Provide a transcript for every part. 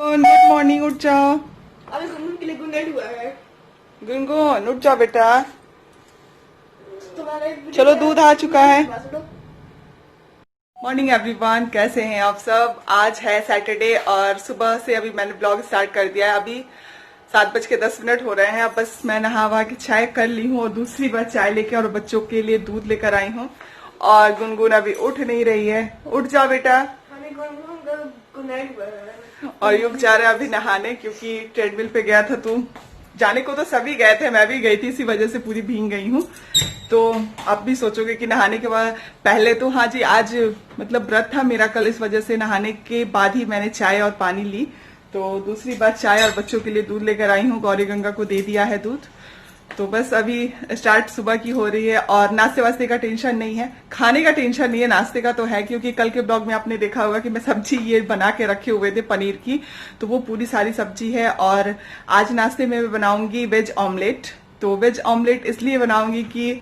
Good morning, उठ जाओ। अभी गुनगुन के लिए गुनगुन हुआ है। गुनगुन उठ जाओ बेटा। तुम्हारा एक वीडियो चलो है, दूध आ चुका है। सुनो। मॉर्निंग एवरीवन, कैसे हैं आप सब। आज है सैटरडे और सुबह से अभी मैंने ब्लॉग स्टार्ट कर दिया है। अभी 7:10 हो रहे हैं। अब बस मैं नहा वहा के चाय कर ली हूँ और दूसरी बार चाय लेके और बच्चों के लिए दूध लेकर आई हूँ। और गुनगुन अभी उठ नहीं रही है। उठ जाओ बेटा। हमें गुनगुन का गुनगुन हुआ है। और युग जा रहा है अभी नहाने, क्योंकि ट्रेडमिल पे गया था। तू जाने को तो सभी गए थे, मैं भी गई थी, इसी वजह से पूरी भीग गई हूँ। तो आप भी सोचोगे कि नहाने के बाद पहले तो हाँ जी, आज मतलब व्रत था मेरा कल, इस वजह से नहाने के बाद ही मैंने चाय और पानी ली। तो दूसरी बार चाय और बच्चों के लिए दूध लेकर आई हूँ। गौरी गंगा को दे दिया है दूध। तो बस अभी स्टार्ट सुबह की हो रही है और नाश्ते वास्ते का टेंशन नहीं है, खाने का टेंशन नहीं है, नाश्ते का तो है। क्योंकि कल के ब्लॉग में आपने देखा होगा कि मैं सब्जी ये बना के रखे हुए थे पनीर की, तो वो पूरी सारी सब्जी है। और आज नाश्ते में मैं बनाऊंगी वेज ऑमलेट। तो वेज ऑमलेट इसलिए बनाऊंगी कि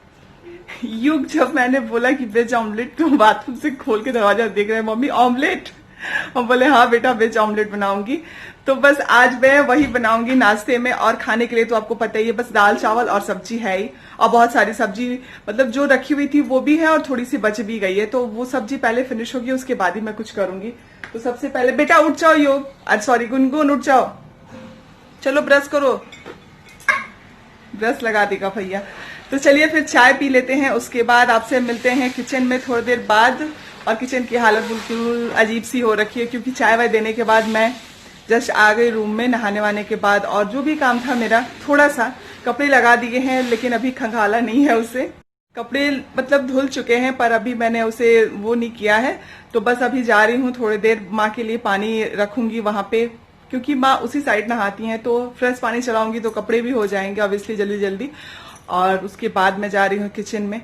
युग जब मैंने बोला कि वेज ऑमलेट, तो बाथरूम से खोल के दरवाजा देख रहे हैं, मम्मी ऑमलेट। हम बोले हाँ बेटा वेज ऑमलेट बनाऊंगी। तो बस आज मैं वही बनाऊंगी नाश्ते में। और खाने के लिए तो आपको पता ही है, बस दाल चावल और सब्जी है ही। और बहुत सारी सब्जी मतलब जो रखी हुई थी वो भी है और थोड़ी सी बच भी गई है। तो वो सब्जी पहले फिनिश होगी, उसके बाद ही मैं कुछ करूंगी। तो सबसे पहले बेटा उठ जाओ योग, आज सॉरी गुनगुन उठ जाओ। चलो ब्रश करो, ब्रश लगा देगा भैया। तो चलिए फिर चाय पी लेते हैं, उसके बाद आपसे मिलते हैं किचन में थोड़ी देर बाद। और किचन की हालत बिल्कुल अजीब सी हो रखी है, क्योंकि चाय वाय देने के बाद मैं जस्ट आ गई रूम में नहाने वाने के बाद। और जो भी काम था मेरा, थोड़ा सा कपड़े लगा दिए हैं, लेकिन अभी खंगाला नहीं है उसे। कपड़े मतलब धुल चुके हैं पर अभी मैंने उसे वो नहीं किया है। तो बस अभी जा रही हूँ, थोड़ी देर माँ के लिए पानी रखूंगी वहां पे, क्योंकि माँ उसी साइड नहाती हैं। तो फ्रेश पानी चलाऊंगी तो कपड़े भी हो जाएंगे ऑब्वियसली जल्दी जल्दी। और उसके बाद मैं जा रही हूँ किचन में।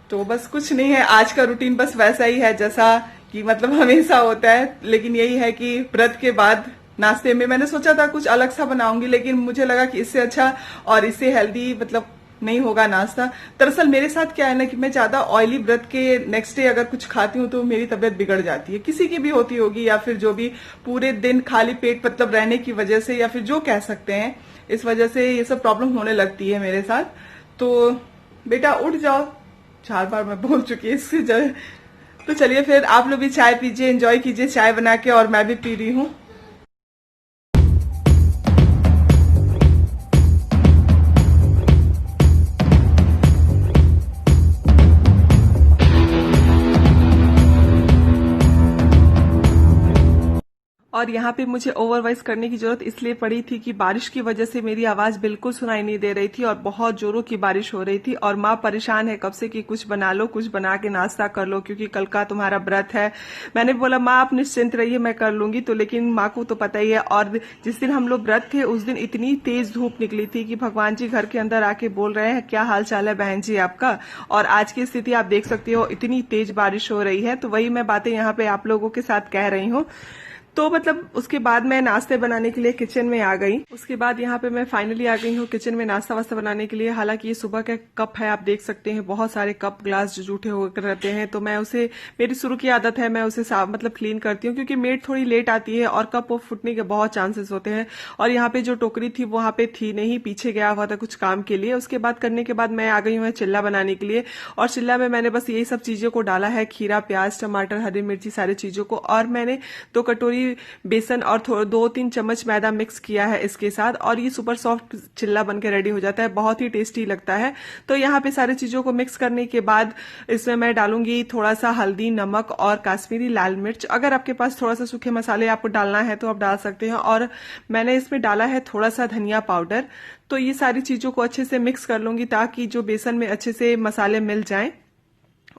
तो बस कुछ नहीं है, आज का रूटीन बस वैसा ही है जैसा कि मतलब हमेशा होता है। लेकिन यही है कि व्रत के बाद नाश्ते में मैंने सोचा था कुछ अलग सा बनाऊंगी, लेकिन मुझे लगा कि इससे अच्छा और इससे हेल्दी मतलब नहीं होगा नाश्ता। दरअसल मेरे साथ क्या है ना कि मैं ज्यादा ऑयली व्रत के नेक्स्ट डे अगर कुछ खाती हूँ तो मेरी तबीयत बिगड़ जाती है। किसी की भी होती होगी, या फिर जो भी पूरे दिन खाली पेट मतलब रहने की वजह से, या फिर जो कह सकते हैं, इस वजह से ये सब प्रॉब्लम होने लगती है मेरे साथ। तो बेटा उठ जाओ, 4 बार मैं बोल चुकी है इससे तो चलिए फिर आप लोग भी चाय पीजिए, एंजॉय कीजिए चाय बना के, और मैं भी पी रही हूँ। और यहाँ पे मुझे ओवर वॉइस करने की जरूरत इसलिए पड़ी थी कि बारिश की वजह से मेरी आवाज बिल्कुल सुनाई नहीं दे रही थी और बहुत जोरों की बारिश हो रही थी। और माँ परेशान है कब से कि कुछ बना लो, कुछ बना के नाश्ता कर लो, क्योंकि कल का तुम्हारा व्रत है। मैंने बोला माँ आप निश्चिंत रहिए, मैं कर लूंगी। तो लेकिन माँ को तो पता ही है। और जिस दिन हम लोग व्रत थे उस दिन इतनी तेज धूप निकली थी कि भगवान जी घर के अंदर आके बोल रहे हैं क्या हाल चाल है बहन जी आपका। और आज की स्थिति आप देख सकते हो, इतनी तेज बारिश हो रही है। तो वही मैं बातें यहाँ पे आप लोगों के साथ कह रही हूँ। तो मतलब उसके बाद मैं नाश्ते बनाने के लिए किचन में आ गई। उसके बाद यहाँ पे मैं फाइनली आ गई हूँ किचन में नाश्ता वास्ता बनाने के लिए। हालांकि ये सुबह का कप है, आप देख सकते हैं बहुत सारे कप ग्लास जो जूठे होकर रहते हैं। तो मैं उसे, मेरी शुरू की आदत है, मैं उसे साफ मतलब क्लीन करती हूँ, क्योंकि मेड थोड़ी लेट आती है और कप फूटने के बहुत चांसेस होते हैं। और यहाँ पे जो टोकरी थी वहां पे थी नहीं, पीछे गया हुआ था कुछ काम के लिए। उसके बाद करने के बाद मैं आ गई हूँ चिल्ला बनाने के लिए। और चिल्ला में मैंने बस यही सब चीजों को डाला है, खीरा प्याज टमाटर हरी मिर्ची सारी चीजों को। और मैंने 2 कटोरी बेसन और 2-3 चम्मच मैदा मिक्स किया है इसके साथ। और ये सुपर सॉफ्ट चिल्ला बनके रेडी हो जाता है, बहुत ही टेस्टी लगता है। तो यहाँ पे सारी चीजों को मिक्स करने के बाद इसमें मैं डालूंगी थोड़ा सा हल्दी नमक और काश्मीरी लाल मिर्च। अगर आपके पास थोड़ा सा सूखे मसाले आपको डालना है तो आप डाल सकते हैं। और मैंने इसमें डाला है थोड़ा सा धनिया पाउडर। तो ये सारी चीजों को अच्छे से मिक्स कर लूंगी ताकि जो बेसन में अच्छे से मसाले मिल जाएं।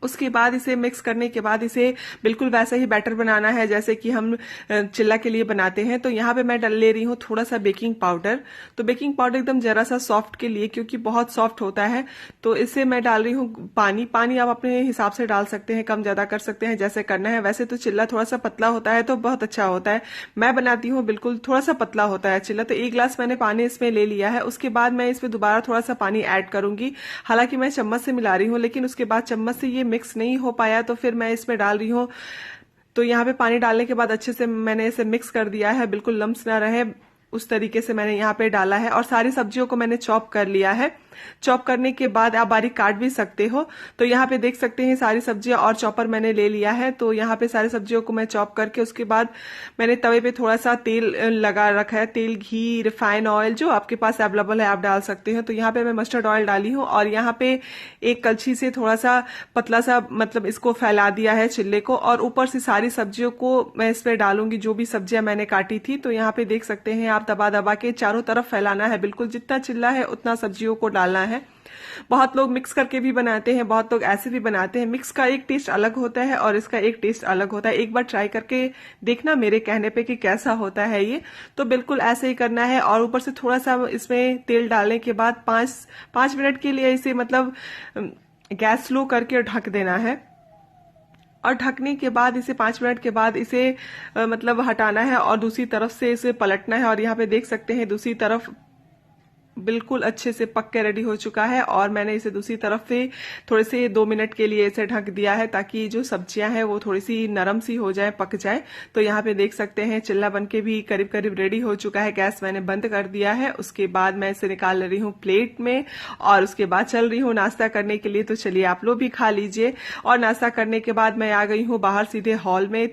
उसके बाद इसे मिक्स करने के बाद इसे बिल्कुल वैसा ही बैटर बनाना है जैसे कि हम चिल्ला के लिए बनाते हैं। तो यहाँ पे मैं डाल ले रही हूँ थोड़ा सा बेकिंग पाउडर। तो बेकिंग पाउडर एकदम जरा सा सॉफ्ट के लिए, क्योंकि बहुत सॉफ्ट होता है। तो इससे मैं डाल रही हूँ पानी। पानी आप अपने हिसाब से डाल सकते हैं, कम ज्यादा कर सकते हैं जैसे करना है। वैसे तो चिल्ला थोड़ा सा पतला होता है तो बहुत अच्छा होता है। मैं बनाती हूँ बिल्कुल थोड़ा सा पतला होता है चिल्ला। तो 1 गिलास मैंने पानी इसमें ले लिया है। उसके बाद मैं इसमें दोबारा थोड़ा सा पानी ऐड करूंगी। हालांकि मैं चम्मच से मिला रही हूँ, लेकिन उसके बाद चम्मच से ये मिक्स नहीं हो पाया तो फिर मैं इसमें डाल रही हूँ तो यहाँ पे पानी डालने के बाद अच्छे से मैंने इसे मिक्स कर दिया है, बिल्कुल लम्स ना रहे उस तरीके से मैंने यहाँ पे डाला है। और सारी सब्जियों को मैंने चॉप कर लिया है। चॉप करने के बाद आप बारीक काट भी सकते हो। तो यहाँ पे देख सकते हैं सारी सब्जियां और चॉपर मैंने ले लिया है। तो यहाँ पे सारी सब्जियों को मैं चॉप करके उसके बाद मैंने तवे पे थोड़ा सा तेल लगा रखा है। तेल, घी, रिफाइन ऑयल जो आपके पास अवेलेबल है आप डाल सकते हैं। तो यहाँ पे मैं मस्टर्ड ऑयल डाली हूँ और यहाँ पे एक कलछी से थोड़ा सा पतला सा मतलब इसको फैला दिया है चिल्ले को, और ऊपर से सारी सब्जियों को मैं इस पे डालूंगी जो भी सब्जियां मैंने काटी थी। तो यहाँ पे देख सकते हैं आप दबा दबा के चारों तरफ फैलाना है, बिल्कुल जितना चिल्ला है उतना सब्जियों को डालना है। बहुत लोग मिक्स करके भी बनाते हैं, बहुत लोग ऐसे भी बनाते हैं। मिक्स का एक टेस्ट अलग होता है और इसका एक टेस्ट अलग होता है। एक बार ट्राई करके देखना मेरे कहने पे कि कैसा होता है ये। तो बिल्कुल ऐसे ही करना है। और ऊपर से थोड़ा सा इसमें तेल डालने के बाद 5 मिनट के लिए इसे मतलब गैस स्लो करके ढक देना है। और ढकने के बाद इसे 5 मिनट के बाद इसे मतलब हटाना है और दूसरी तरफ से इसे पलटना है। और यहाँ पे देख सकते हैं दूसरी तरफ बिल्कुल अच्छे से पक के रेडी हो चुका है। और मैंने इसे दूसरी तरफ से थोड़े से 2 मिनट के लिए इसे ढक दिया है ताकि जो सब्जियां हैं वो थोड़ी सी नरम सी हो जाए, पक जाए। तो यहाँ पे देख सकते हैं चिल्ला बनके भी करीब करीब रेडी हो चुका है। गैस मैंने बंद कर दिया है। उसके बाद मैं इसे निकाल रही हूँ प्लेट में और उसके बाद चल रही हूँ नाश्ता करने के लिए। तो चलिए आप लोग भी खा लीजिए। और नाश्ता करने के बाद मैं आ गई हूँ बाहर सीधे हॉल में।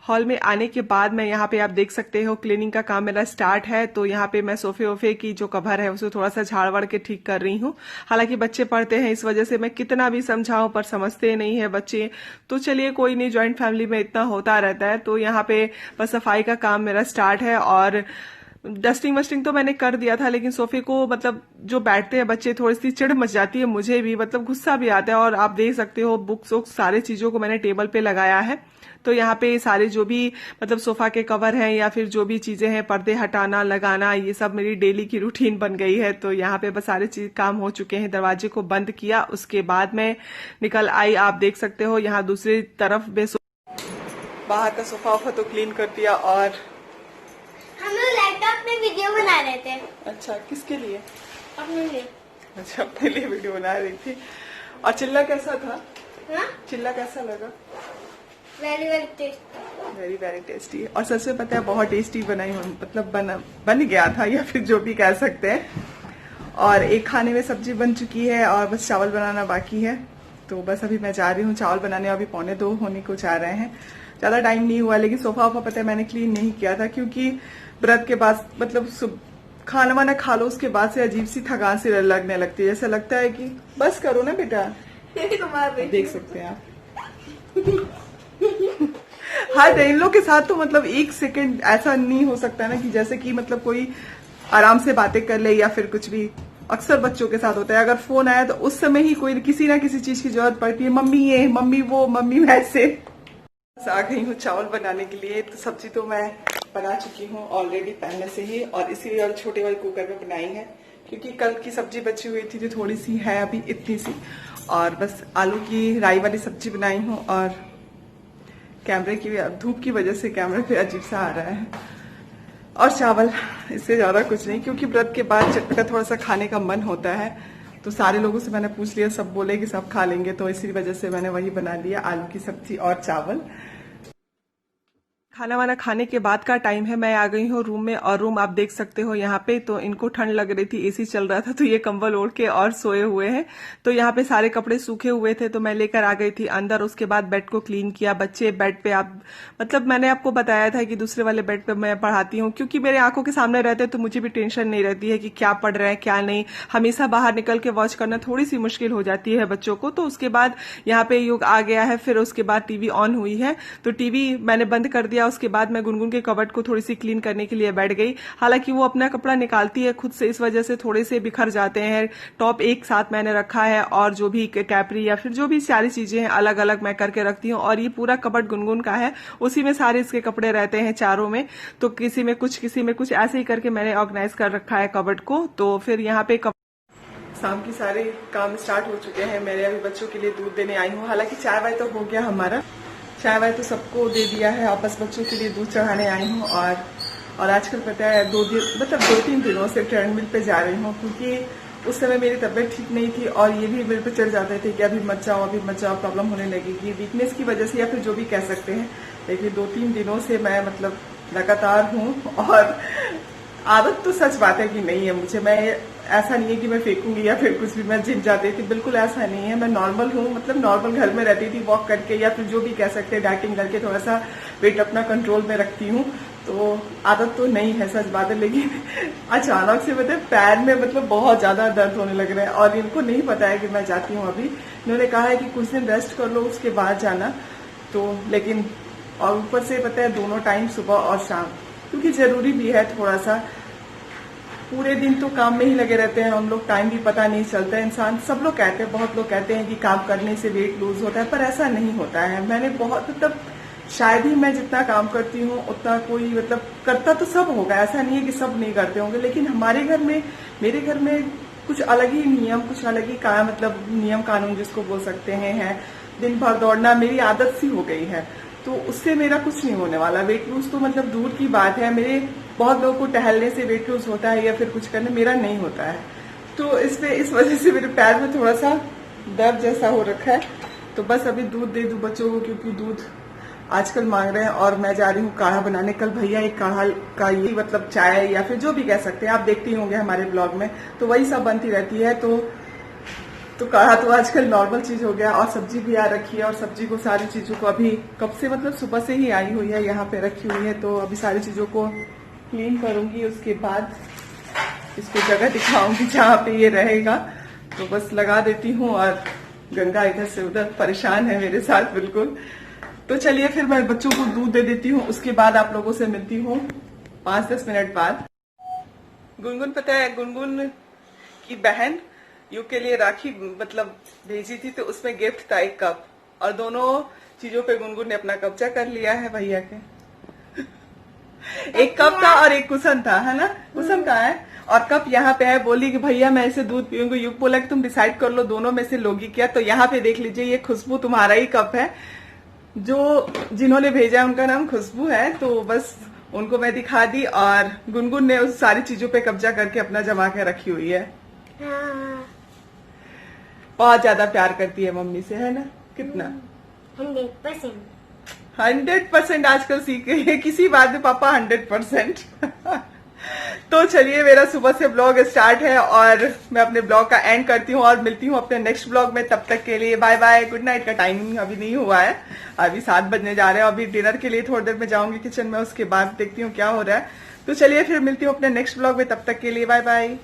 हॉल में आने के बाद मैं यहाँ पे आप देख सकते हो क्लीनिंग का काम मेरा स्टार्ट है। तो यहाँ पे मैं सोफे वोफे की जो कवर है उसे थोड़ा सा झाड़ वड़ के ठीक कर रही हूँ। हालांकि बच्चे पढ़ते हैं, इस वजह से मैं कितना भी समझाऊं पर समझते नहीं है बच्चे। तो चलिए कोई नहीं, ज्वाइंट फैमिली में इतना होता रहता है। तो यहाँ पे बस सफाई का काम मेरा स्टार्ट है। और डस्टिंग वस्टिंग तो मैंने कर दिया था, लेकिन सोफे को मतलब जो बैठते हैं बच्चे थोड़ी सी चिढ़ मच जाती है, मुझे भी मतलब गुस्सा भी आता है। और आप देख सकते हो बुक्स वुक्स सारे चीजों को मैंने टेबल पे लगाया है। तो यहाँ पे सारे जो भी मतलब सोफा के कवर हैं या फिर जो भी चीजें हैं, पर्दे हटाना लगाना, ये सब मेरी डेली की रूटीन बन गई है। तो यहाँ पे बस सारे चीज काम हो चुके हैं। दरवाजे को बंद किया, उसके बाद मैं निकल आई। आप देख सकते हो यहाँ दूसरी तरफ बाहर का सोफा वोफा तो क्लीन कर दिया। और हम लोग लैपटॉप में वीडियो बना रहे थे। अच्छा, किसके लिए? अपने लिए। अच्छा, अपने लिए वीडियो बना रही थी। और चिल्ला कैसा था? हाँ? चिल्ला कैसा लगा? Very very tasty. Very very tasty. और सच में पता है बहुत टेस्टी बनाई, मतलब बन गया था या फिर जो भी कह सकते हैं। और एक खाने में सब्जी बन चुकी है और बस चावल बनाना बाकी है। तो बस अभी मैं जा रही हूँ चावल बनाने। अभी 1:45 होने को जा रहे हैं, ज्यादा टाइम नहीं हुआ। लेकिन सोफा वोफा पता है मैंने क्लीन नहीं किया था, क्योंकि व्रत के बाद मतलब खाना वाना खा लो उसके बाद से अजीब सी थकान सी लगने लगती है। ऐसा लगता है कि बस करो ना बेटा। देख सकते हैं आप। हाँ, इन लोग के साथ तो मतलब 1 सेकंड ऐसा नहीं हो सकता ना कि जैसे कि मतलब कोई आराम से बातें कर ले या फिर कुछ भी। अक्सर बच्चों के साथ होता है, अगर फोन आया तो उस समय ही कोई किसी ना किसी चीज की जरूरत पड़ती है। मम्मी ये, मम्मी वो, मम्मी वैसे। आ गई हूँ चावल बनाने के लिए। तो सब्जी तो मैं बना चुकी हूँ ऑलरेडी पहले से ही, और इसीलिए और छोटे वाले कुकर में बनाई है, क्योंकि कल की सब्जी बची हुई थी जो थोड़ी सी है अभी, इतनी सी। और बस आलू की राई वाली सब्जी बनाई हूँ। और कैमरे की धूप की वजह से कैमरे पे अजीब सा आ रहा है। और चावल, इससे ज्यादा कुछ नहीं, क्योंकि व्रत के बाद चटपटा थोड़ा सा खाने का मन होता है। तो सारे लोगों से मैंने पूछ लिया, सब बोले कि सब खा लेंगे, तो इसी वजह से मैंने वही बना लिया, आलू की सब्जी और चावल। खाना वाना खाने के बाद का टाइम है। मैं आ गई हूँ रूम में, और रूम आप देख सकते हो यहाँ पे। तो इनको ठंड लग रही थी, एसी चल रहा था, तो ये कंबल ओढ़ के और सोए हुए हैं। तो यहाँ पे सारे कपड़े सूखे हुए थे तो मैं लेकर आ गई थी अंदर। उसके बाद बेड को क्लीन किया। बच्चे बेड पे, आप मतलब मैंने आपको बताया था कि दूसरे वाले बेड पे मैं पढ़ाती हूँ, क्योंकि मेरे आंखों के सामने रहते हैं तो मुझे भी टेंशन नहीं रहती है कि क्या पढ़ रहे हैं क्या नहीं। हमेशा बाहर निकल के वॉच करना थोड़ी सी मुश्किल हो जाती है बच्चों को। तो उसके बाद यहाँ पे युग आ गया है। फिर उसके बाद टीवी ऑन हुई है, तो टीवी मैंने बंद कर दिया। उसके बाद मैं गुनगुन के कबर्ड को थोड़ी सी क्लीन करने के लिए बैठ गई। हालांकि वो अपना कपड़ा निकालती है खुद से, इस वजह से थोड़े से बिखर जाते हैं। टॉप एक साथ मैंने रखा है, और जो भी कैपरी या फिर जो भी सारी चीजें हैं अलग अलग मैं करके रखती हूँ। और ये पूरा कबर्ड गुनगुन का है, उसी में सारे इसके कपड़े रहते हैं चारों में। तो किसी में कुछ ऐसे ही करके मैंने ऑर्गेनाइज कर रखा है कबर्ड को। तो फिर यहाँ पे शाम की सारे काम स्टार्ट हो चुके हैं मेरे। अभी बच्चों के लिए दूध देने आई हूँ। हालांकि चाय वाय तो हो गया हमारा, चाय वाय तो सबको दे दिया है। आप बस बच्चों के लिए दूध चढ़ाने आई हूँ। और आजकल पता है 2-3 दिनों से ट्रेडमिल पे जा रही हूँ, क्योंकि उस समय मेरी तबीयत ठीक नहीं थी और ये भी मेरे पे चढ़ जाते थे कि अभी मत जाओ, प्रॉब्लम होने लगेगी, वीकनेस की वजह से या फिर जो भी कह सकते हैं। लेकिन 2-3 दिनों से मैं मतलब लगातार हूँ और आदत तो सच बात है कि नहीं है मुझे। मैं ऐसा नहीं है कि मैं फेंकूंगी या फिर कुछ भी, मैं जिम जाती थी, बिल्कुल ऐसा नहीं है। मैं नॉर्मल हूँ, मतलब नॉर्मल घर में रहती थी, वॉक करके या फिर जो भी कह सकते हैं डाइटिंग करके थोड़ा सा वेट अपना कंट्रोल में रखती हूँ। तो आदत तो नहीं है सच बात है। लेकिन अचानक से मतलब पैर में मतलब बहुत ज्यादा दर्द होने लग रहा है और इनको नहीं पता है कि मैं जाती हूँ अभी। इन्होंने कहा है कि कुछ दिन रेस्ट कर लो उसके बाद जाना। तो लेकिन और ऊपर से पता है दोनों टाइम सुबह और शाम, क्योंकि जरूरी भी है थोड़ा सा। पूरे दिन तो काम में ही लगे रहते हैं हम लोग, टाइम भी पता नहीं चलता है। इंसान, सब लोग कहते हैं, बहुत लोग कहते हैं कि काम करने से वेट लूज होता है, पर ऐसा नहीं होता है। मैंने बहुत मतलब शायद ही मैं जितना काम करती हूँ उतना कोई मतलब करता तो सब होगा, ऐसा नहीं है कि सब नहीं करते होंगे। लेकिन हमारे घर में, मेरे घर में कुछ अलग ही नियम, कुछ अलग ही का मतलब नियम कानून जिसको बोल सकते हैं। दिन भर दौड़ना मेरी आदत सी हो गई है, तो उससे मेरा कुछ नहीं होने वाला। वेट लूज तो मतलब दूर की बात है। मेरे बहुत लोगों को टहलने से वेट लूज होता है या फिर कुछ करने, मेरा नहीं होता है। तो इस वजह से मेरे पैर में थोड़ा सा दर्द जैसा हो रखा है। तो बस अभी दूध दे दूं बच्चों को, क्योंकि दूध आजकल मांग रहे हैं। और मैं जा रही हूँ काढ़ा बनाने। कल भैया एक काढ़ा का ये मतलब चाय या फिर जो भी कह सकते हैं, आप देखते ही होंगे हमारे ब्लॉग में, तो वही सब बनती रहती है। तो काढ़ा तो आजकल नॉर्मल चीज हो गया। और सब्जी भी आ रखी है, और सब्जी को सारी चीजों को अभी कब से मतलब सुबह से ही आई हुई है, यहाँ पे रखी हुई है। तो अभी सारी चीजों को क्लीन करूंगी, उसके बाद इसको जगह दिखाऊंगी जहाँ पे ये रहेगा। तो बस लगा देती हूँ। और गंगा इधर से उधर परेशान है मेरे साथ बिल्कुल। तो चलिए फिर मैं बच्चों को दूध दे देती हूँ, उसके बाद आप लोगों से मिलती हूँ 5-10 मिनट बाद। गुनगुन, पता है गुनगुन की बहन यू के लिए राखी मतलब भेजी थी, तो उसमें गिफ्ट था एक कप, और दोनों चीजों पे गुनगुन ने अपना कब्जा कर लिया है भैया के। एक कप था और एक कुशन था, है ना? कुशन कहाँ है? और कप यहाँ पे है। बोली कि भैया मैं इसे दूध पीऊंगी। युग बोला कि तुम डिसाइड कर लो दोनों में से लोगी क्या। तो यहाँ पे देख लीजिए, ये खुशबू तुम्हारा ही कप है। जो जिन्होंने भेजा उनका नाम खुशबू है। तो बस उनको मैं दिखा दी, और गुनगुन ने उस सारी चीजों पे कब्जा करके अपना जमा के रखी हुई है। बहुत ज्यादा प्यार करती है मम्मी से, है ना? कितना? 100% आजकल सीख गई है, किसी बात में पापा 100%। तो चलिए, मेरा सुबह से ब्लॉग स्टार्ट है और मैं अपने ब्लॉग का एंड करती हूँ और मिलती हूँ अपने नेक्स्ट ब्लॉग में। तब तक के लिए बाय बाय, गुड नाइट। का टाइमिंग अभी नहीं हुआ है, अभी 7 बजने जा रहे हैं। अभी डिनर के लिए थोड़ी देर में जाऊंगी किचन में, उसके बाद देखती हूँ क्या हो रहा है। तो चलिए फिर मिलती हूँ अपने नेक्स्ट ब्लॉग में, तब तक के लिए बाय बाय।